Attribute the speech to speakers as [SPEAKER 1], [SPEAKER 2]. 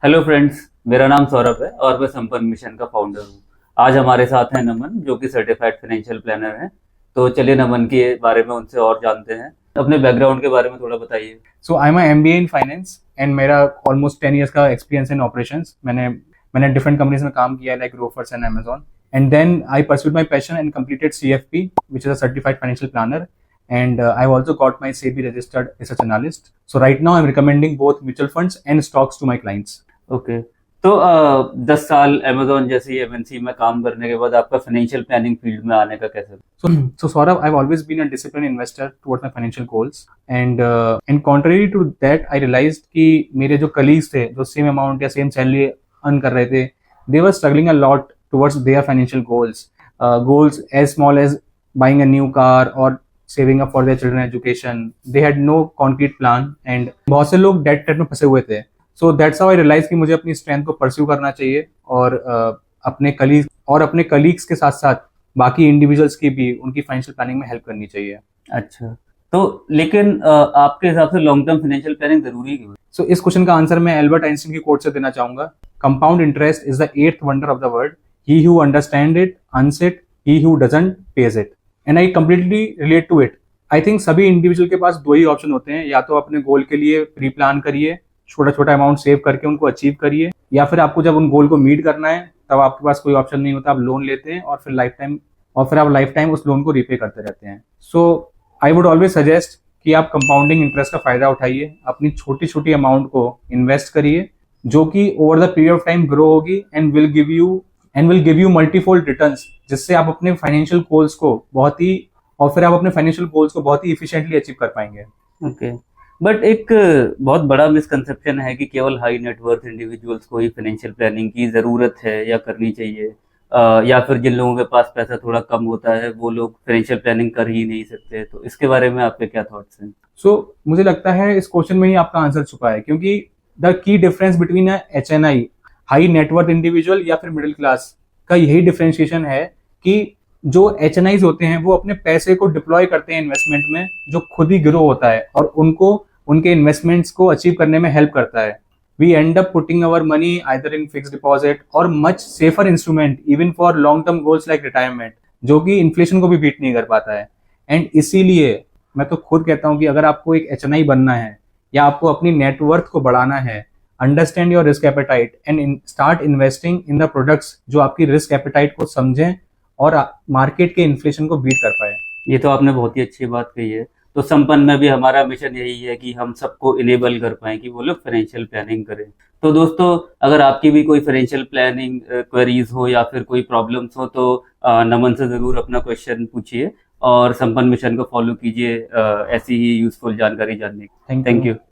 [SPEAKER 1] Hello friends, मेरा नाम सौरभ है और मैं संपन्न मिशन का फाउंडर हूँ। आज हमारे साथ हैं नमन, जो कि सर्टिफाइड फाइनेंशियल प्लानर हैं। तो चलिए नमन के बारे में उनसे और जानते हैं। अपने बैकग्राउंड के बारे में थोड़ा बताइए।
[SPEAKER 2] So I am MBA in finance and मेरा ऑलमोस्ट 10 years का एक्सपीरियंस इन ऑपरेशंस। मैंने डिफरेंट कंपनीज में काम किया है like Grofers and Amazon. And then I pursued my passion and completed CFP, which is a certified financial planner. And I've also got my SEBI registered research analyst. So right now I'm recommending both mutual funds and stocks to my clients.
[SPEAKER 1] Okay. तो 10 साल Amazon जैसी MNC में काम करने के बाद आपका financial planning field में आने का कैसे?
[SPEAKER 2] So Saurabh, I've always been a disciplined investor towards my financial goals, and contrary to that, I realized कि मेरे जो colleagues थे जो सेम अमाउंट या सेम सैलरी अर्न कर रहे थे, they were struggling a lot towards their financial goals. Goals as small as buying a new car or saving up for their children education. They had no concrete plan, and बहुत से लोग debt trap में फंसे हुए थे. So that's how I realized कि मुझे अपनी स्ट्रेंथ को परस्यू करना चाहिए और अपने कलीग्स के साथ साथ बाकी इंडिविजुअल्स की भी उनकी फाइनेंशियल प्लानिंग में हेल्प करनी चाहिए.
[SPEAKER 1] अच्छा, तो लेकिन आपके हिसाब से लॉन्ग टर्म फाइनेंशियल प्लानिंग जरूरी क्यों है?
[SPEAKER 2] सो इस क्वेश्चन का आंसर मैं एल्बर्ट आइंस्टीन की कोट से देना चाहूंगा. Compound interest is the eighth wonder of the world. He who understand it earns it, he who doesn't pays it. And I completely relate to it. I think सभी individual के पास दो ही option होते हैं. या तो अपने गोल के लिए प्री प्लान करिए, छोटा छोटा अमाउंट सेव करके उनको अचीव करिए, या फिर आपको जब उन गोल को मीट करना है तब आपके पास कोई ऑप्शन नहीं होता, आप लोन लेते हैं और फिर आप लाइफ टाइम उस लोन को रीपे करते रहते हैं. सो आई वुड ऑलवेज सजेस्ट कि आप कंपाउंडिंग इंटरेस्ट का फायदा उठाइए, अपनी छोटी छोटी अमाउंट को इन्वेस्ट करिए जो कि over the period of time grow होगी and will give you multifold returns, जिससे आप अपने फाइनेंशियल गोल्स को बहुत ही इफिशिएंटली अचीव कर पाएंगे.
[SPEAKER 1] ओके, बट एक बहुत बड़ा मिसकंसेप्शन है कि केवल हाई नेटवर्थ इंडिविजुअल्स को ही फाइनेंशियल प्लानिंग की ज़रूरत है या करनी चाहिए, या फिर जिन लोगों के पास पैसा थोड़ा कम होता है वो लोग फाइनेंशियल प्लानिंग कर ही नहीं सकते. तो इसके बारे में आपके क्या थॉट्स हैं?
[SPEAKER 2] सो मुझे लगता है इस क्वेश्चन में ही आपका आंसर छुपा है, क्योंकि the key difference between HNI, high net worth individual या फिर मिडिल क्लास, का यही डिफरेंशिएशन है कि जो HNIs होते हैं वो अपने पैसे को डिप्लॉय करते हैं इन्वेस्टमेंट में, जो खुद ही ग्रो होता है और उनको उनके इन्वेस्टमेंट्स को अचीव करने में हेल्प करता है. We end up putting our money either in fixed deposit और much safer instrument even for long term goals like retirement, जो कि इन्फ्लेशन को भी बीट नहीं कर पाता है. एंड इसीलिए मैं तो खुद कहता हूं कि अगर आपको एक HNI बनना है या आपको अपनी नेटवर्थ को बढ़ाना है, understand your risk appetite and start investing in the products जो आपकी रिस्क एपेटाइट को समझें और मार्केट के इन्फ्लेशन को बीट कर पाए.
[SPEAKER 1] ये तो आपने बहुत ही अच्छी बात कही है. तो संपन्न में भी हमारा मिशन यही है कि हम सबको इनेबल कर पाएं कि वो लोग फाइनेंशियल प्लानिंग करें. तो दोस्तों, अगर आपकी भी कोई फाइनेंशियल प्लानिंग क्वेरीज हो या फिर कोई प्रॉब्लम्स हो तो नमन से ज़रूर अपना क्वेश्चन पूछिए और संपन्न मिशन को फॉलो कीजिए ऐसी ही यूजफुल जानकारी जानने की. Thank you.